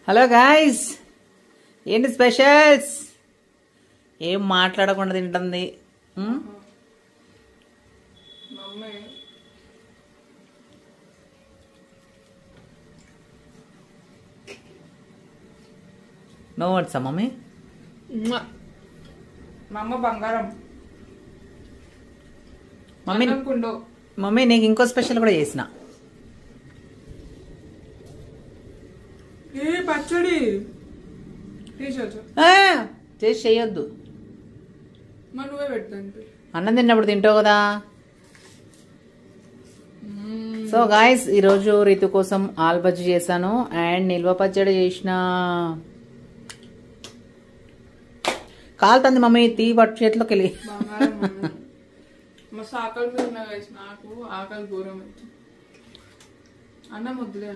Hello guys, ఏంటి specials? ఏం మాట్లాడకుండా తింటుంది. నో వర్డ్సా మమ్మీ? మా అమ్మ బంగారం. మమ్మీ నీకు ఇంకో స్పెషల్ కూడా చేసిన. పచ్చడి చేసి చెయ్యొద్దు. నువ్వే పెడతాను. అన్నం తిన్నప్పుడు తింటావు కదా. సో గాయస్, ఈరోజు రితు కోసం ఆలు బజ్జీ చేశాను అండ్ నిల్వ పచ్చడి చేసిన. కాలుతుంది మమ్మీ, తీ పట్టు చేతిలోకి వెళ్ళి. మస్తు ఆకలి మీద ఉన్నా, నాకు ఆకలి ఘోరం. అన్నం వద్దులే.